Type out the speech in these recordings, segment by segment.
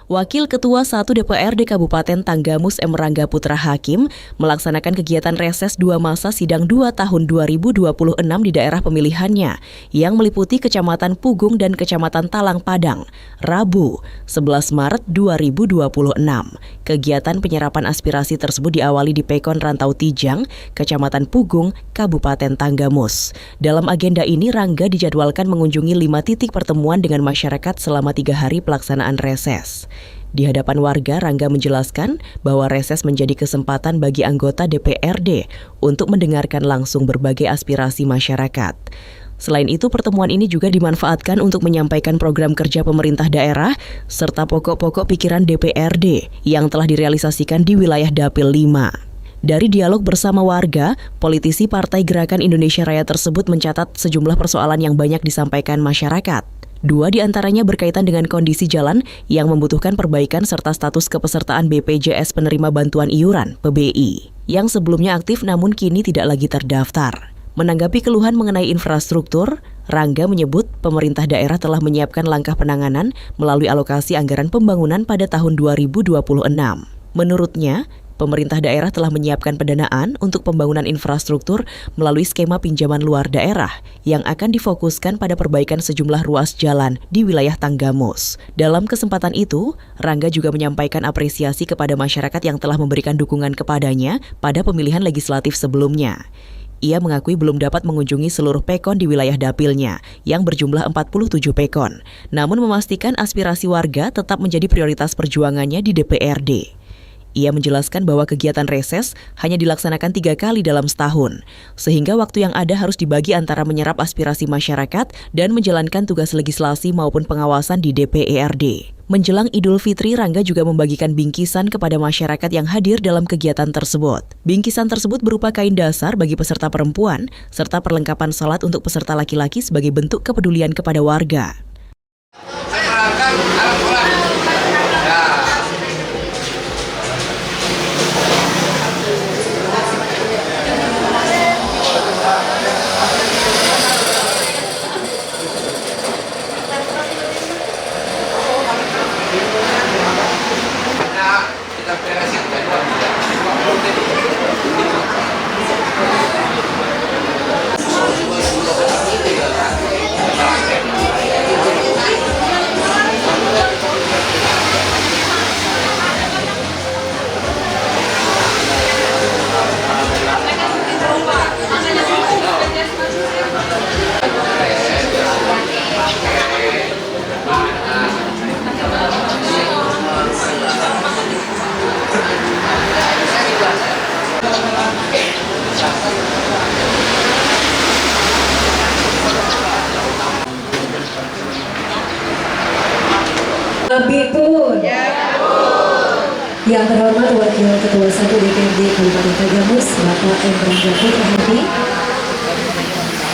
Wakil Ketua 1 DPRD Kabupaten Tanggamus M. Rangga Putra Hakim melaksanakan kegiatan reses 2 masa sidang 2 tahun 2026 di daerah pemilihannya yang meliputi Kecamatan Pugung dan Kecamatan Talang Padang, Rabu, 11 Maret 2026. Kegiatan penyerapan aspirasi tersebut diawali di Pekon Rantau Tijang, Kecamatan Pugung, Kabupaten Tanggamus. Dalam agenda ini, Rangga dijadwalkan mengunjungi 5 titik pertemuan dengan masyarakat selama 3 hari pelaksanaan reses. Di hadapan warga, Rangga menjelaskan bahwa reses menjadi kesempatan bagi anggota DPRD untuk mendengarkan langsung berbagai aspirasi masyarakat. Selain itu, pertemuan ini juga dimanfaatkan untuk menyampaikan program kerja pemerintah daerah serta pokok-pokok pikiran DPRD yang telah direalisasikan di wilayah Dapil 5. Dari dialog bersama warga, politisi Partai Gerakan Indonesia Raya tersebut mencatat sejumlah persoalan yang banyak disampaikan masyarakat. 2 di antaranya berkaitan dengan kondisi jalan yang membutuhkan perbaikan serta status kepesertaan BPJS penerima bantuan iuran (PBI) yang sebelumnya aktif namun kini tidak lagi terdaftar. Menanggapi keluhan mengenai infrastruktur, Rangga menyebut pemerintah daerah telah menyiapkan langkah penanganan melalui alokasi anggaran pembangunan pada tahun 2026. Menurutnya, pemerintah daerah telah menyiapkan pendanaan untuk pembangunan infrastruktur melalui skema pinjaman luar daerah yang akan difokuskan pada perbaikan sejumlah ruas jalan di wilayah Tanggamus. Dalam kesempatan itu, Rangga juga menyampaikan apresiasi kepada masyarakat yang telah memberikan dukungan kepadanya pada pemilihan legislatif sebelumnya. Ia mengakui belum dapat mengunjungi seluruh pekon di wilayah dapilnya yang berjumlah 47 pekon, namun memastikan aspirasi warga tetap menjadi prioritas perjuangannya di DPRD. Ia menjelaskan bahwa kegiatan reses hanya dilaksanakan 3 kali dalam setahun, sehingga waktu yang ada harus dibagi antara menyerap aspirasi masyarakat dan menjalankan tugas legislasi maupun pengawasan di DPRD. Menjelang Idul Fitri, Rangga juga membagikan bingkisan kepada masyarakat yang hadir dalam kegiatan tersebut. Bingkisan tersebut berupa kain dasar bagi peserta perempuan, serta perlengkapan salat untuk peserta laki-laki sebagai bentuk kepedulian kepada warga. Bipun. Yang terhormat Wakil Ketua 1 DPRD Kabupaten Tanggamus, Bapak M. Rangga Putra Hakim,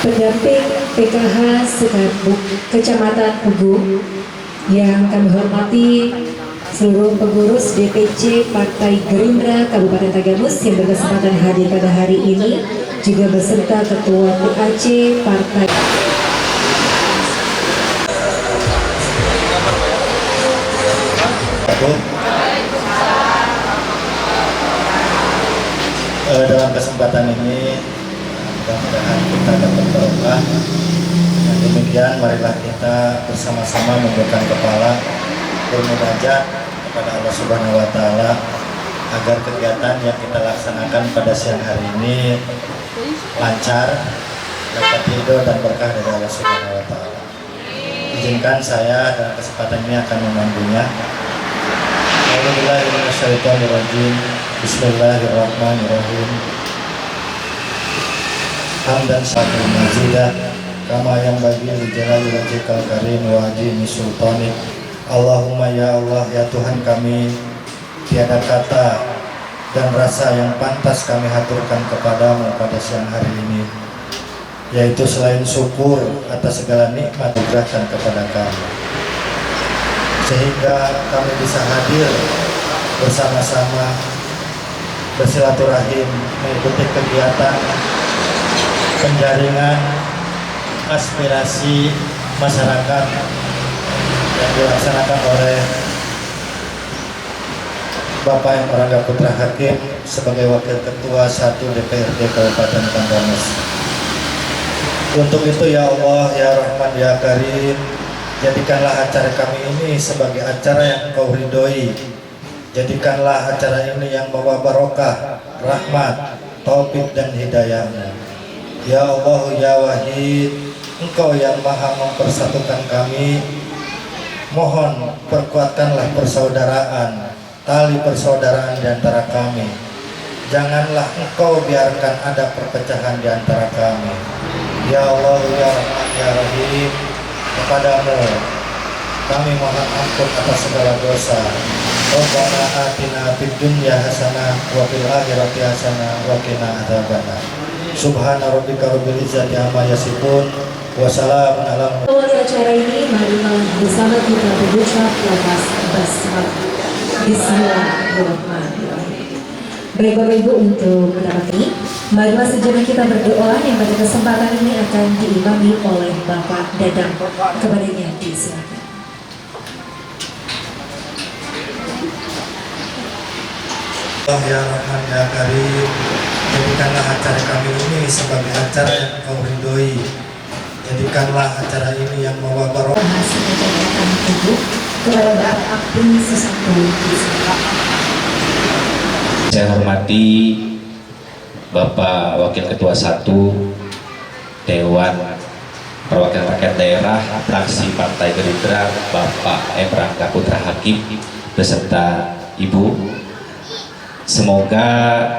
pendamping PKH Sekapuk Kecamatan Pugung, yang kami hormati seluruh pengurus DPC Partai Gerindra Kabupaten Tanggamus yang berkesempatan hadir pada hari ini, juga beserta Ketua PAC Partai. Dalam kesempatan ini mudah-mudahan kita dapat berubah. Yang demikian, marilah kita bersama-sama membuka kepala bermunajat kepada Allah Subhanahu wa Ta'ala agar kegiatan yang kita laksanakan pada siang hari ini lancar, dapat ridho dan berkah dari Allah Subhanahu wa Ta'ala. Izinkan saya dalam kesempatan ini akan memandunya. Bismillahirrahmanirrahim. Hamdan syakir mazidah kama yang bagi li jalali wajhikal karim wa azimi sultanik. Allahumma ya Allah, ya Tuhan kami, tiada kata dan rasa yang pantas kami haturkan kepadamu pada siang hari ini, yaitu selain syukur atas segala nikmat diberikan kepada kami, sehingga kami bisa hadir bersama-sama bersilaturahim mengikuti kegiatan penjaringan aspirasi masyarakat yang dilaksanakan oleh Bapak M. Rangga Putra Hakim sebagai Wakil Ketua 1 DPRD Kabupaten Tanggamus. Untuk itu ya Allah, ya Rahman, ya Karim, jadikanlah acara kami ini sebagai acara yang Engkau ridhoi. Jadikanlah acara ini yang membawa barokah, rahmat, taufik dan hidayah-Mu. Ya Allah, ya Wahid, Engkau yang maha mempersatukan kami. Mohon perkuatkanlah persaudaraan, tali persaudaraan di antara kami. Janganlah Engkau biarkan ada perpecahan di antara kami. Ya Allah, ya Rahman, ya Rahim, kepadamu kami mohon ampun atas segala dosa. Rabbana atina fid dunya hasanah wa fil akhirati hasanah wa qina adzabannar. Subhana rabbika rabbil izzati amma yasifun wa salamun alal Awal acara ini, mari bersama kita berucap lepas basmalah. Bismillahirrahmanirrahim. Baik Bapak Ibu, untuk pertama kali, mari sejenak kita berdoa yang pada kesempatan ini akan diimami oleh Bapak Dadang. Kepadanya disilakan. Ya Rahman, ya Karim, jadikanlah acara kami ini sebagai acara yang Engkau ridhoi. Jadikanlah acara ini yang membawa barokah. Hasil acara Ibu kepada Bapak Abdul Susanto. Saya hormati Bapak Wakil Ketua 1 Dewan Perwakilan Rakyat Daerah Fraksi Partai Gerindra, Bapak M. Rangga Putra Hakim beserta Ibu. Semoga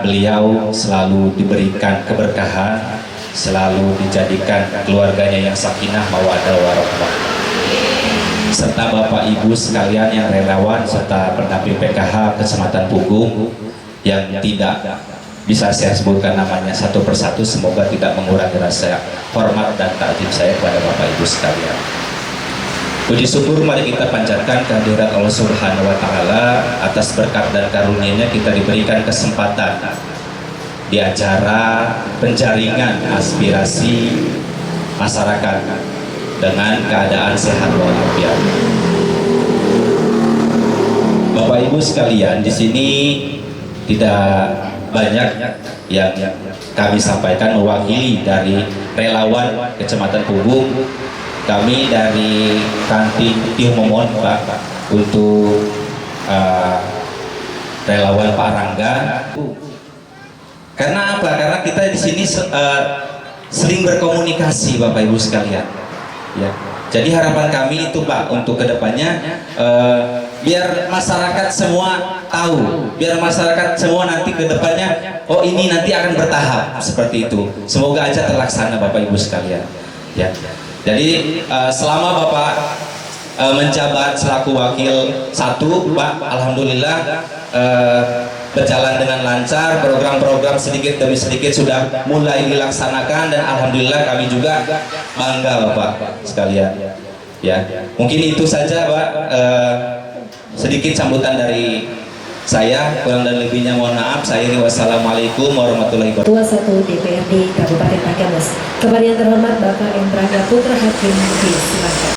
beliau selalu diberikan keberkahan, selalu dijadikan keluarganya yang sakinah mawaddah warahmah, serta Bapak Ibu sekalian yang relawan serta pendamping PKH Kecamatan Pugung yang tidak bisa saya sebutkan namanya satu persatu. Semoga tidak mengurangi rasa hormat dan takzim saya kepada Bapak Ibu sekalian. Puji syukur mari kita panjatkan kehadirat Allah Subhanahu wa Ta'ala atas berkat dan karunia-Nya kita diberikan kesempatan di acara penjaringan aspirasi masyarakat dengan keadaan sehat walafiat. Bapak Ibu sekalian, di sini tidak banyak yang kami sampaikan mewakili dari relawan Kecamatan Pugung. Kami dari Kantin Tiu memohon Pak untuk relawan Pak Rangga. Karena apa? Karena kita di sini sering berkomunikasi Bapak Ibu sekalian. Ya. Jadi harapan kami itu Pak untuk kedepannya biar masyarakat semua tahu, biar masyarakat semua nanti kedepannya oh ini nanti akan bertahap seperti itu. Semoga aja terlaksana Bapak Ibu sekalian. Ya. Jadi selama Bapak menjabat selaku wakil 1 Pak, alhamdulillah berjalan dengan lancar, program-program sedikit demi sedikit sudah mulai dilaksanakan dan alhamdulillah kami juga bangga Bapak sekalian. Ya, mungkin itu saja Pak, sedikit sambutan dari saya, kurang dan lebihnya mohon maaf. Saya wassalamualaikum warahmatullahi wabarakatuh. Ketua 1 DPRD Kabupaten Tanggamus. Kepada yang terhormat Bapak M. Rangga Putra Hakim, disilakan.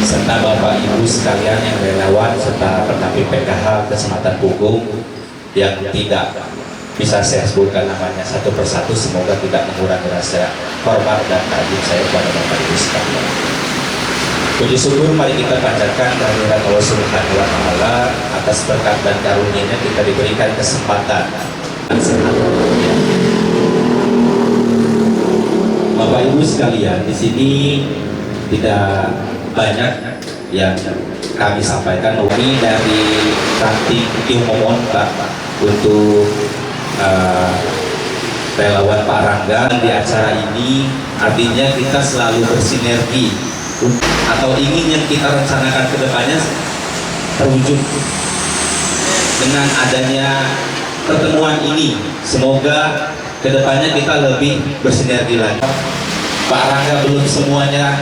Serta Bapak Ibu sekalian yang relawan serta pendamping PKH Kecamatan Pugung yang tidak bisa saya sebutkan namanya satu persatu, semoga tidak mengurangi rasa hormat dan takzim saya kepada Bapak Ibu sekalian. Puji syukur mari kita panjatkan kehadirat Allah Subhanahu wa Ta'ala atas berkat dan karunia-Nya kita diberikan kesempatan. Bapak Ibu sekalian, di sini tidak banyak yang kami sampaikan. Kami dari Kantin Tiu memohon Pak untuk relawan Pak Rangga di acara ini, artinya kita selalu bersinergi atau ingin yang kita rencanakan ke depannya terwujud dengan adanya pertemuan ini. Semoga ke depannya kita lebih bersinergi lagi. Pak Rangga belum semuanya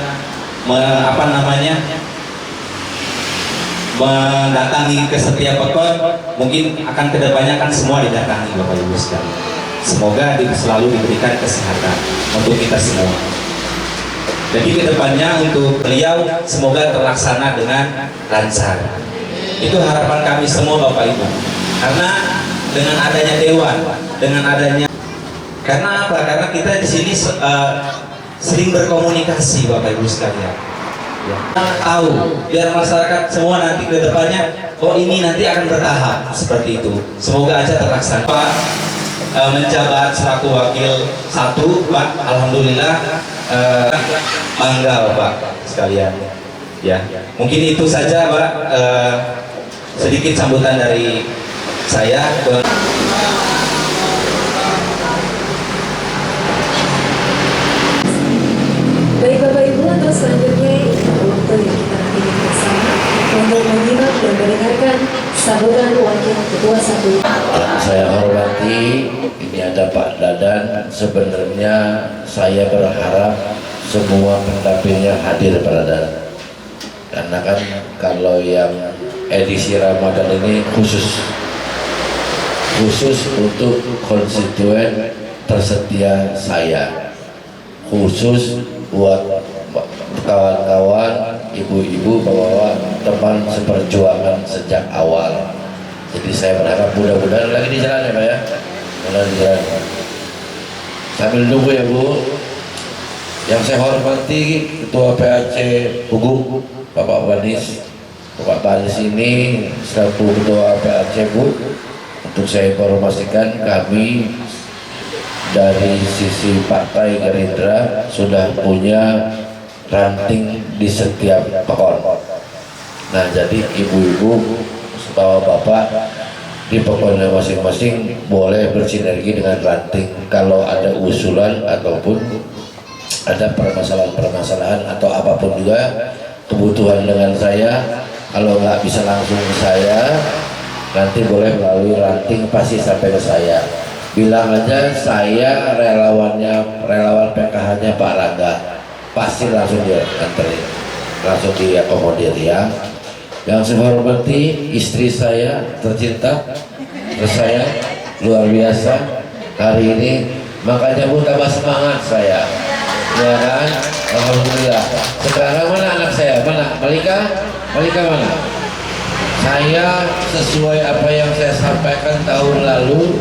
mendatangi ke setiap pekon, mungkin akan kedepannya akan semua didatangi Bapak Ibu sekalian. Semoga selalu diberikan kesehatan untuk kita semua. Jadi kedepannya untuk beliau semoga terlaksana dengan lancar. Itu harapan kami semua Bapak Ibu. Karena dengan adanya dewan, dengan adanya, karena apa? Karena kita di sini sering berkomunikasi Bapak Ibu sekalian. Ya. Tahu biar masyarakat semua nanti ke depannya, oh ini nanti akan bertahap seperti itu. Semoga aja terlaksana. Pak menjabat selaku wakil 1, Pak, alhamdulillah manggal Pak sekalian. Ya, mungkin itu saja Pak, sedikit sambutan dari saya. Baik Bapak Ibu, untuk selanjutnya waktu yang kita nantikan bersama untuk menyimak dan mendengarkan sambutan Wakil Ketua 1. Saya hormati, ini ada Pak Dadan. Sebenarnya saya berharap semua pendampingnya hadir pada Dadan. Karena kan kalau yang edisi Ramadan ini khusus untuk konstituen tersetia saya, khusus buat kawan-kawan, ibu-ibu, bapak-bapak, teman seperjuangan sejak awal. Jadi saya berharap mudah-mudahan lagi di jalan ya Pak ya, mudah di jalan. Sambil nunggu ya Bu. Yang saya hormati Ketua PAC Pugu Bapak Banis. Bapak Banis ini selaku Ketua PAC Bu, untuk saya informasikan kami dari sisi Partai Gerindra sudah punya ranting di setiap pekon. Nah jadi ibu-ibu, bapak-bapak di pekonnya masing-masing boleh bersinergi dengan ranting. Kalau ada usulan ataupun ada permasalahan-permasalahan atau apapun juga kebutuhan dengan saya, kalau nggak bisa langsung ke saya, nanti boleh melalui ranting pasti sampai ke saya. Bilang aja saya relawan PKH-nya Pak Rangga, pasti langsung dianterin, langsung diakomodir ya. Yang saya hormati istri saya tercinta, saya luar biasa hari ini, makanya Bu tambah semangat saya, ya kan? Alhamdulillah. Sekarang mana anak saya? Mana? Malika mana? Saya sesuai apa yang saya sampaikan tahun lalu,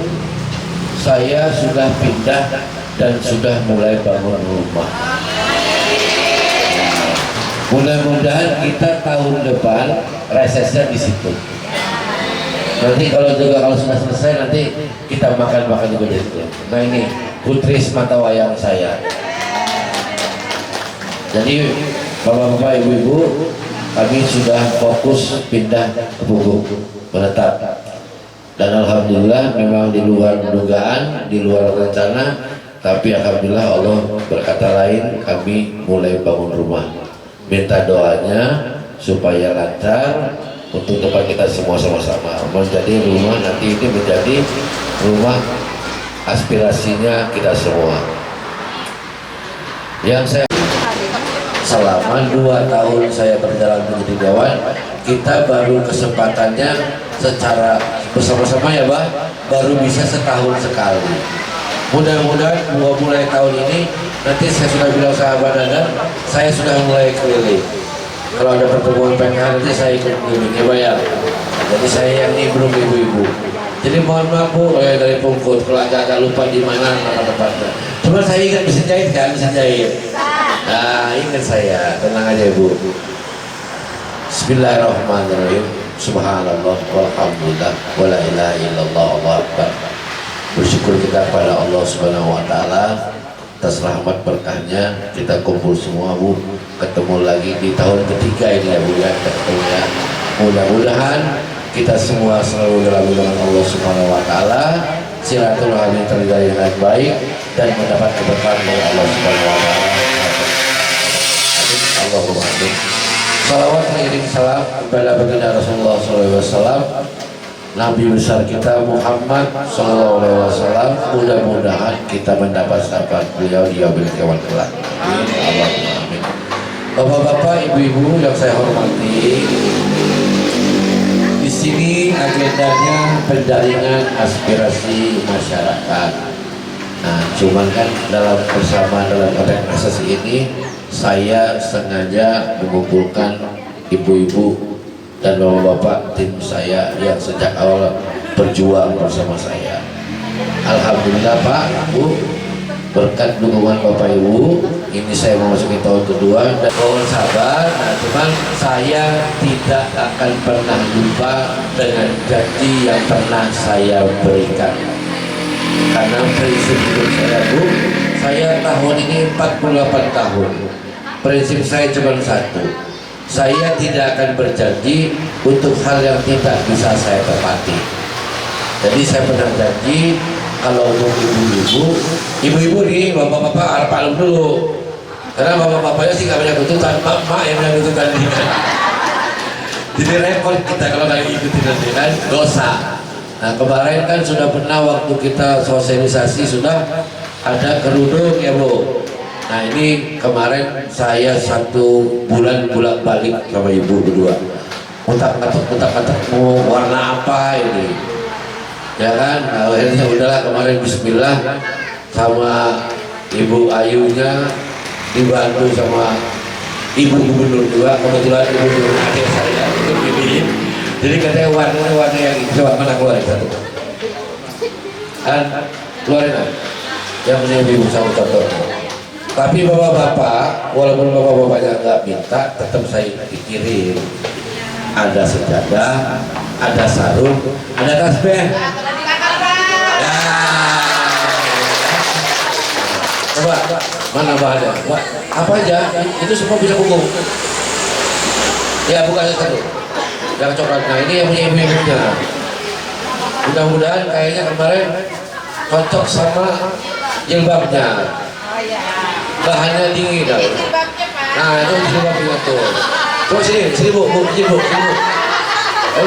saya sudah pindah dan sudah mulai bangun rumah. Mudah-mudahan kita tahun depan resesnya di situ. Nanti kalau sudah selesai nanti kita makan juga di situ. Nah ini putri semata wayang saya. Jadi bapak-bapak, ibu-ibu, kami sudah fokus pindah ke Pugu menetap. Dan alhamdulillah memang di luar dugaan, di luar rencana, tapi alhamdulillah Allah berkata lain, kami mulai bangun rumah. Minta doanya supaya lancar untuk tempat kita semua sama-sama menjadi rumah, nanti ini menjadi rumah aspirasinya kita semua. Yang saya selama 2 tahun saya berjalan menjadi dewan, kita baru kesempatannya secara bersama-sama ya Bah, baru bisa setahun sekali. Mudah-mudahan mulai tahun ini nanti saya sudah bilang sahabat Anda, saya sudah mulai keliling. Kalau ada pertemuan PKH nanti saya ikut keliling ya Bah ya. Jadi saya yang nimbrung ibu-ibu. Jadi mohon maaf Bu, dari Pungkut kalau agak lupa di mana nama tempatnya. Cuma saya ingat mesin jahit kan, mesin jahit. Nah ingat saya, tenang aja Bu. Bismillahirrahmanirrahim. Subhanallah walhamdulillah wala ilaha illallah Allahu akbar. Bersyukur kita kepada Allah Subhanahu wa taala atas rahmat berkahnya kita kumpul semua Bu, ketemu lagi di tahun ketiga ini ya Bu ya, ketemu ya. Mudah-mudahan kita semua selalu dalam lindungan Allah Subhanahu wa taala, silaturahmi terjalin dengan baik dan mendapat keberkahan dari Allah Subhanahu wa taala. Amin. Allahumma amin. Salawat mengirim salam kepada baginda Rasulullah SAW, Nabi besar kita Muhammad SAW. Mudah-mudahan kita mendapat syafaat beliau di yaumil qiyamah kelak. Amin. Allahumma amin. Bapak-bapak, ibu-ibu yang saya hormati, sini agendanya penjaringan aspirasi masyarakat. Nah, cuman kan dalam konteks asasi ini saya sengaja mengumpulkan ibu-ibu dan bapak-bapak tim saya yang sejak awal berjuang bersama saya. Alhamdulillah Pak, Bu, berkat dukungan Bapak Ibu, ini saya memasuki tahun kedua dan mohon sabar. Nah, cuman saya tidak akan pernah lupa dengan janji yang pernah saya berikan. Karena prinsip hidup saya, Bu, saya tahun ini 48 tahun. Prinsip saya cuma satu. Saya tidak akan berjanji untuk hal yang tidak bisa saya tepati. Jadi saya pernah janji kalau untuk ibu-ibu nih, bapak-bapak harap maklum dulu. Karena bapak-bapaknya sih nggak banyak tuntutan, mak yang banyak tuntutan dia. Jadi repot kita kalau nggak ikutin nanti kan, dosa. Nah kemarin kan sudah pernah waktu kita sosialisasi sudah ada kerudung ya Bu. Nah ini kemarin saya 1 bulan balik sama ibu berdua. Utak-atik mau warna apa ini? Ya kan, nah, akhirnya udahlah kemarin bismillah sama Ibu Ayunya dibantu sama Ibu Gubernur juga, kebetulan Ibu Gubernur adik saya untuk pilih. Jadi katanya warna yang coba mana keluarin satu kan, keluarin aja yang punya ibu sama contoh. Tapi bapak-bapak, walaupun bapak-bapaknya nggak minta, tetap saya pikirin. Ada sejadah, ada sarung, ada tasbih. Ya. Coba, mana bahannya? Apa aja? Itu semua bisa buku. Ya bukan satu. Yang coklat. Nah ini yang punya ibu-ibunya. Mudah-mudahan kayaknya kemarin cocok sama jilbabnya. Bahannya dingin dah. Nah itu jilbabnya tuh. Coba sini Bu, sini Bu.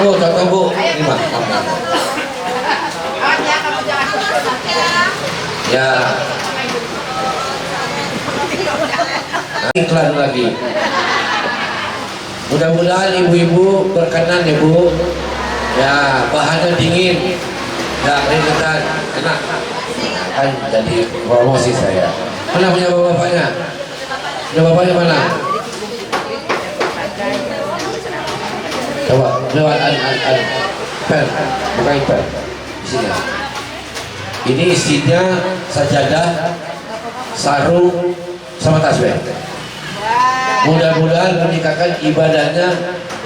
Bu, contoh Bu, ini mah. Ya. Nah, iklan lagi. Mudah-mudahan ibu-ibu berkenan ya Bu. Ya, bahannya dingin. Ya, keringetan, enak. Kan jadi promosi saya. Mana punya bapaknya? Punya bapaknya mana? Coba lewat pen, bukan pen. Isinya. Ini isinya sajadah, sarung, sama tasbih. Mudah-mudahan meningkatkan ibadahnya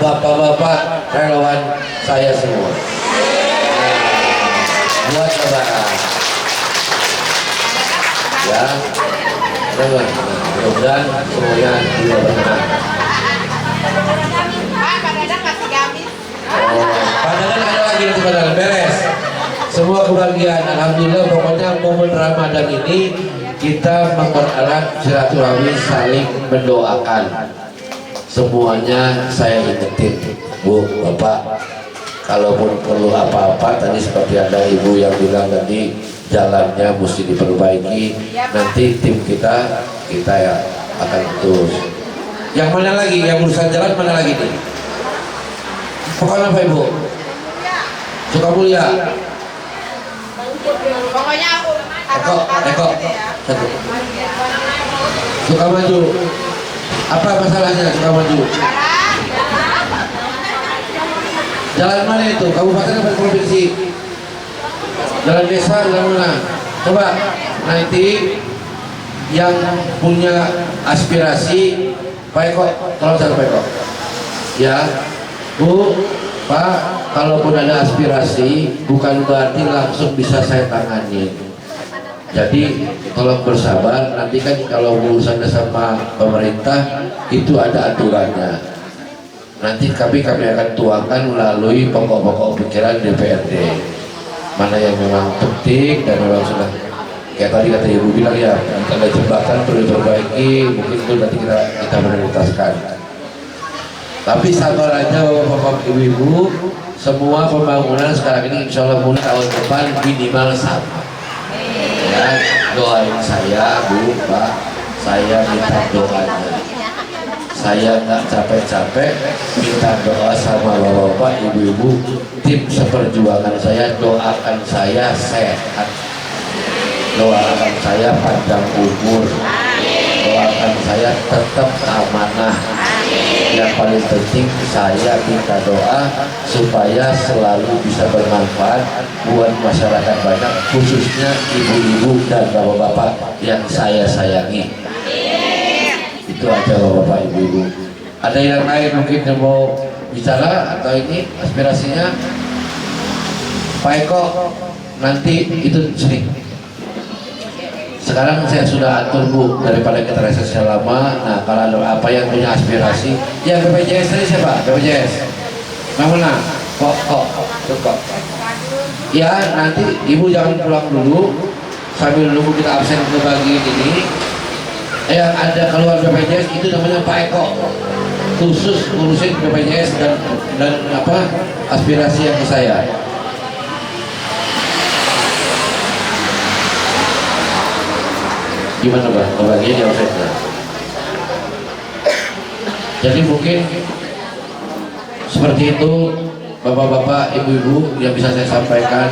bapak-bapak relawan saya semua. Buat lebaran. Ya, mudah-mudahan semuanya juga benar. Padahal ada lagi nanti padahal beres. Semua kebahagiaan, alhamdulillah. Pokoknya momen Ramadan ini kita mempererat silaturahmi, saling mendoakan. Semuanya saya ingetin, Bu, Bapak, kalaupun perlu apa-apa, tadi seperti ada ibu yang bilang tadi jalannya mesti diperbaiki. Nanti tim kita ya akan terus. Yang mana lagi? Yang urusan jalan mana lagi nih? Pokoknya apa Ibu? Sukamulya. Pokoknya aku Eko. Satu. Sukamaju. Apa masalahnya Sukamaju? Jalan mana itu? Kabupaten atau provinsi? Jalan desa, jalan mana? Coba nanti yang punya aspirasi, Pak Eko, tolong satu Pak Eko. Ya, Bu, Pak, kalaupun ada aspirasi bukan berarti langsung bisa saya tangani. Jadi tolong bersabar, nanti kan kalau urusannya sama pemerintah itu ada aturannya. Nanti kami akan tuangkan melalui pokok-pokok pikiran DPRD. Mana yang memang penting dan memang sudah kayak tadi kata Ibu bilang ya, ada jembatan perlu diperbaiki, mungkin itu nanti kita prioritaskan. Tapi sabar aja Bapak-bapak Ibu-ibu, semua pembangunan sekarang ini insya Allah mulai tahun depan minimal sama. Ya, doain saya Bu, Pak, saya minta doanya. saya nggak capek-capek minta doa sama bapak-bapak, ibu-ibu, tim seperjuangan saya, doakan saya sehat, doakan saya panjang umur, doakan saya tetap amanah. Yang paling penting saya minta doa supaya selalu bisa bermanfaat buat masyarakat banyak, khususnya ibu-ibu dan bapak-bapak yang saya sayangi. Itu aja bapak ibu-ibu. Ada yang lain mungkin yang mau bicara atau ini aspirasinya? Pak Eko nanti itu sini. Sekarang saya sudah atur Bu, daripada kita reses lama. Nah, kalau ada apa yang punya aspirasi, yang BPJS tadi siapa? BPJS. Yang mana? Kok. Ya, nanti Ibu jangan pulang dulu sambil nunggu kita absen ke bagian ini. Yang ada keluar BPJS itu namanya Pak Eko, khusus ngurusin BPJS dan apa aspirasi yang ke saya. Gimana Bang? Kebagian di offset-nya. Jadi mungkin seperti itu bapak-bapak, ibu-ibu yang bisa saya sampaikan.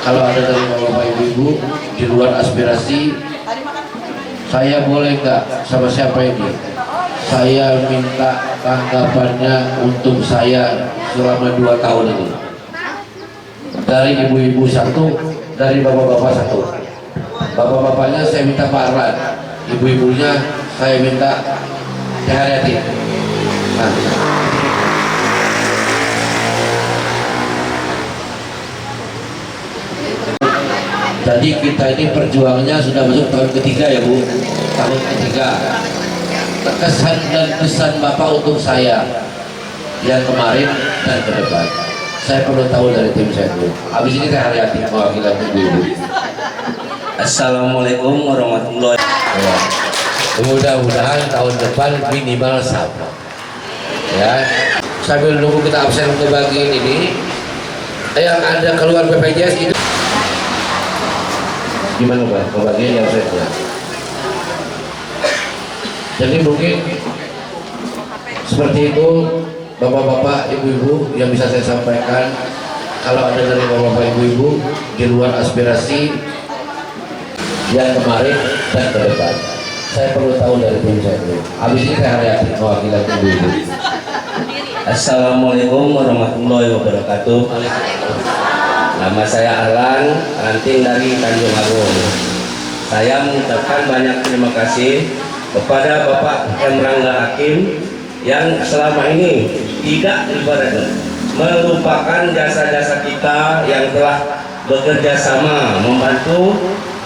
Kalau ada dari bapak-bapak, ibu-ibu di luar aspirasi, saya boleh nggak sama siapa ini? Saya minta tanggapannya untuk saya selama 2 tahun ini. Dari ibu-ibu satu, dari bapak-bapak satu. Bapak-bapaknya saya minta Pak Arlan, ibu-ibunya saya minta Teh Haryati. Nah. Jadi kita ini perjuangannya sudah masuk tahun ketiga ya Bu, tahun ketiga. Kesan dan pesan Bapak untuk saya yang kemarin dan ke depan, saya perlu tahu dari tim saya dulu. Habis ini Teh Haryati mewakili ibu-ibu. Assalamualaikum warahmatullahi wabarakatuh. Mudah-mudahan tahun depan minimal sama. Ya, sambil nunggu kita absen ke bagian ini, yang ada keluar BPJS itu gimana Pak? Ke bagian yang saya. Jadi mungkin seperti itu bapak-bapak, ibu-ibu yang bisa saya sampaikan. Kalau ada dari bapak-bapak, ibu-ibu di luar aspirasi yang kemarin dan ke depan, saya perlu tahu dari tim saya dulu. Habis ini saya Haryati mewakili ibu-ibu. Assalamualaikum warahmatullahi wabarakatuh. Nama saya Arlan, ranting dari Tanjung Agung. Saya mengucapkan banyak terima kasih kepada Bapak M. Rangga Hakim yang selama ini tidak ibaratnya melupakan jasa-jasa kita yang telah bekerja sama membantu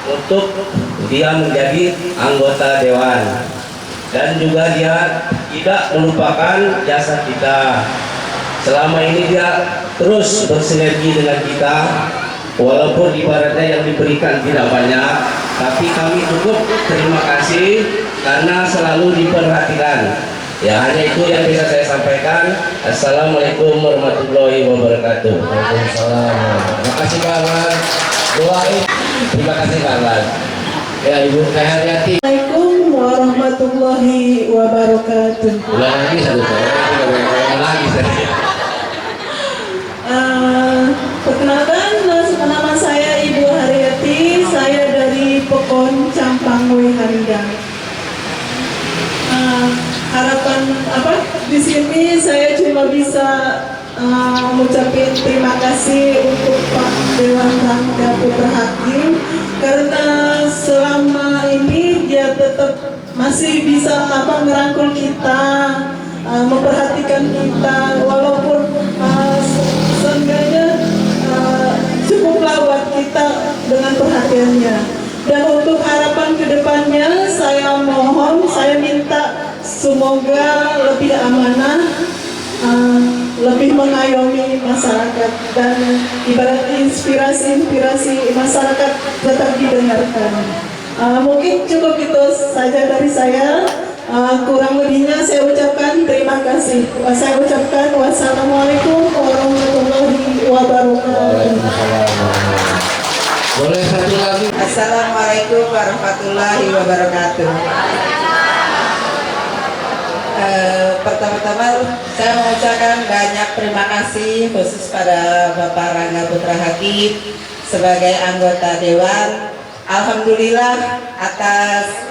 untuk dia menjadi anggota dewan, dan juga dia tidak melupakan jasa kita. Selama ini dia terus bersinergi dengan kita, walaupun ibaratnya yang diberikan tidak banyak, tapi kami cukup terima kasih karena selalu diperhatikan. Ya, hanya itu yang bisa saya sampaikan. Assalamualaikum warahmatullahi wabarakatuh. Waalaikumsalam. Terima kasih Pak Arlan. Doain. Terima kasih Pak Arlan. Ya Ibu Teh Haryati. Assalamualaikum warahmatullahi wabarakatuh. Ulang lagi satu tahun lagi saya. Perkenalkan, nama saya Ibu Haryati. Saya dari Pekon Campangwe Haridang. Harapan di sini saya cuma bisa mengucapkan terima kasih untuk Pak Dewan Rangga Putra Hakim, karena selama ini dia tetap masih bisa merangkul kita, memperhatikan kita, walaupun seenggaknya cukuplah buat kita dengan perhatiannya. Dan untuk harapan kedepannya, saya mohon, saya minta semoga lebih amanah, lebih mengayomi masyarakat, dan ibarat inspirasi masyarakat tetap didengarkan. Mungkin cukup itu saja dari saya. Kurang lebihnya saya ucapkan terima kasih. Saya ucapkan wassalamualaikum warahmatullahi wabarakatuh. Boleh satu lagi. Assalamualaikum warahmatullahi wabarakatuh. pertama-tama saya mengucapkan banyak terima kasih khusus pada Bapak Rangga Putra Hakim sebagai anggota Dewan. Alhamdulillah atas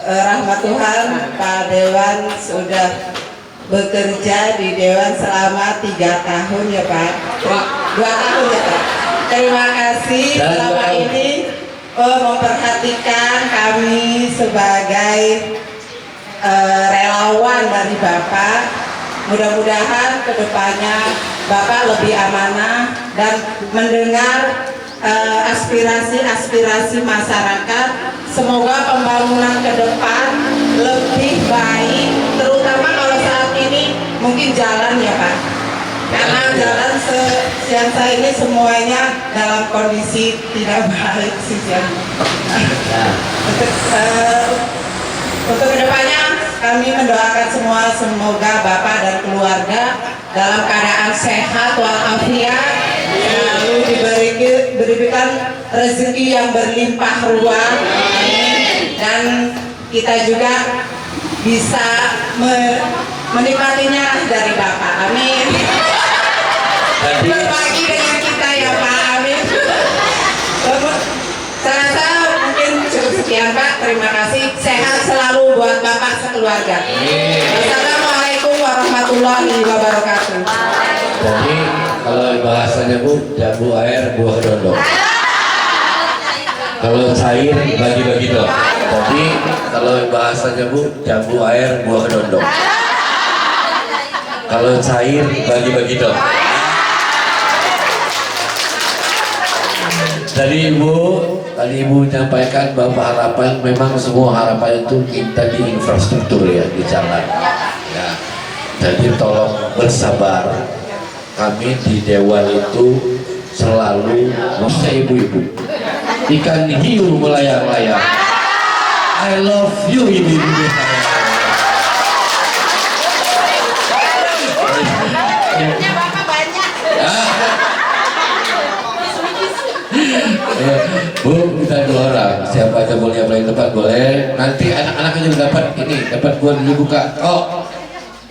rahmat Tuhan, Pak Dewan sudah bekerja di Dewan selama 3 tahun ya Pak. 2 tahun ya Pak. Terima kasih selama ini memperhatikan kami sebagai relawan dari Bapak. Mudah-mudahan kedepannya Bapak lebih amanah dan mendengar aspirasi-aspirasi masyarakat. Semoga pembangunan ke depan lebih baik, terutama kalau saat ini mungkin jalan ya Pak, karena jalan Siansa ini semuanya dalam kondisi tidak baik sih untuk kedepannya kami mendoakan semua semoga Bapak dan keluarga dalam keadaan sehat walafiat, selalu diberikan rezeki yang berlimpah ruah, dan kita juga bisa menikmatinya dari Bapak. Amin. Berbagi dengan kita ya Pak. Amin. Saya rasa mungkin cukup sekian Pak. Terima kasih. Sehat selalu buat Bapak sekeluarga. Assalamualaikum warahmatullahi wabarakatuh. Jadi kalau bahasanya Bu, jambu air buah kedondong. Kalau cair bagi-bagi dong. Jadi kalau bahasanya Bu, jambu air buah kedondong. Kalau cair bagi-bagi dong. Tadi Ibu menyampaikan bahwa harapan, memang semua harapan itu kita di infrastruktur ya, di jalan. Ya. Jadi tolong bersabar. Kami di Dewan itu selalu maksudnya ibu-ibu. Ikan hiu melayang-layang. I love you ini. Bu, kita 2 orang. Siapa aja boleh yang paling depan boleh. Nanti anak-anaknya juga dapat ini, dapat gua dibuka. Oh,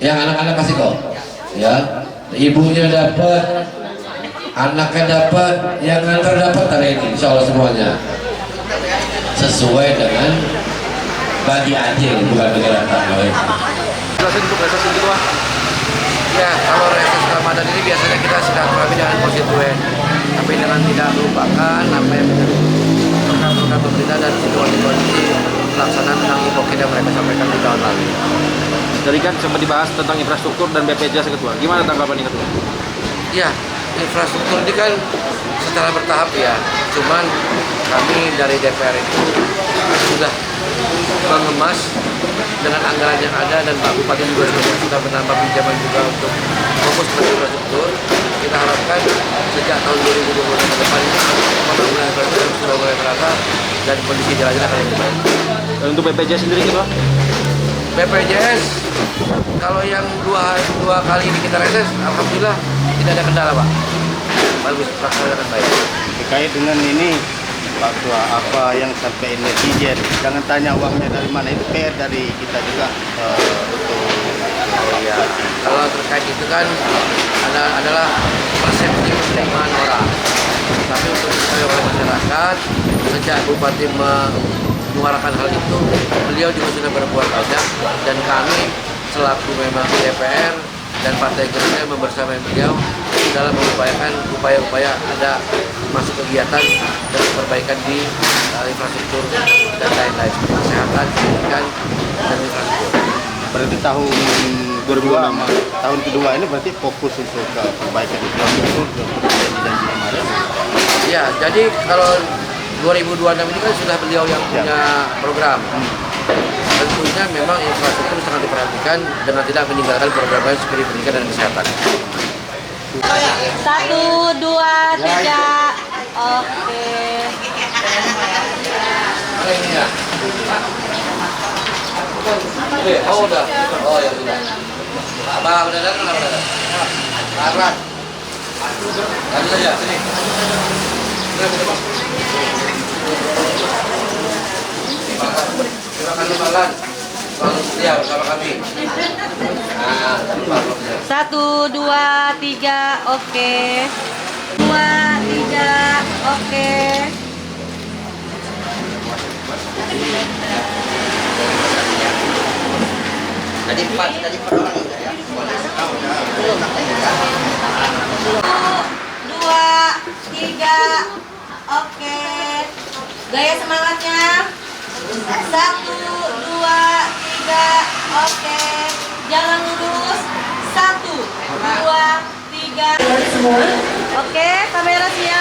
yang anak-anak kasih kok. Ya, ibunya dapat, anaknya dapat, yang ngantar dapat hari ini. Insya Allah semuanya sesuai dengan bagi anjing, bukan bagi rata. Jelasin gitu ah. Ya, kalau reses Ramadan ini biasanya kita silaturahmi dengan konstituen, tapi dengan tidak melupakan apa yang menjadi program pemerintah dan situasi pelaksanaan tentang IPOK yang mereka sampaikan di tahun lalu. Tadi kan sempat dibahas tentang infrastruktur dan BPJS Ketua. Gimana tanggapan ini Ketua? Ya, infrastruktur ini kan secara bertahap ya. Cuman kami dari DPR itu sudah mengemas dengan anggaran yang ada, dan Pak Bupati juga sudah menambah pinjaman juga untuk fokus pada infrastruktur. Kita harapkan sejak tahun 2020 ke depan ini pembangunan infrastruktur sudah mulai merata dan kondisi jalannya akan lebih baik. Dan untuk BPJS sendiri gitu? BPJS kalau yang dua kali ini kita reses, alhamdulillah tidak ada kendala Pak. Bagus, akan baik. Terkait dengan ini Pak Ketua, apa yang sampai netizen, jangan tanya uangnya dari mana, itu PR dari kita juga Oh iya, kalau terkait itu kan adalah persepsi penerimaan orang. Tapi untuk diketahui oleh masyarakat, sejak Bupati menyuarakan hal itu, beliau juga sudah berbuat banyak, dan kami selaku memang DPR dan Partai Gerindra membersamai beliau dalam mengupayakan upaya-upaya ada masuk kegiatan dan perbaikan di infrastruktur dan lain-lain seperti kesehatan, pendidikan, dan infrastruktur. Berarti tahun 2006, tahun kedua ini berarti fokus untuk perbaikan infrastruktur seperti janji kemarin. Ya, jadi kalau 2026 ini kan sudah beliau yang punya program. Tentunya memang infrastruktur sangat diperhatikan dengan tidak meninggalkan program lain seperti pendidikan dan kesehatan. 1, 2, 3. Oke. Ini ya. Oh udah. Oh ya sudah. Abang udah datang, udah datang. Arlan. Lanjut saja sini. Silakan Balan. Selalu setia Iya, bersama kami. Nah, 1, 2, 3, oke. 2, 3, oke. tadi 4 orang ya. 1, 2, 3, oke. Gaya semangatnya. 1, 2, 3, oke. Jalan lurus. 1, 2, 3. Semua. Oke, kamera siap.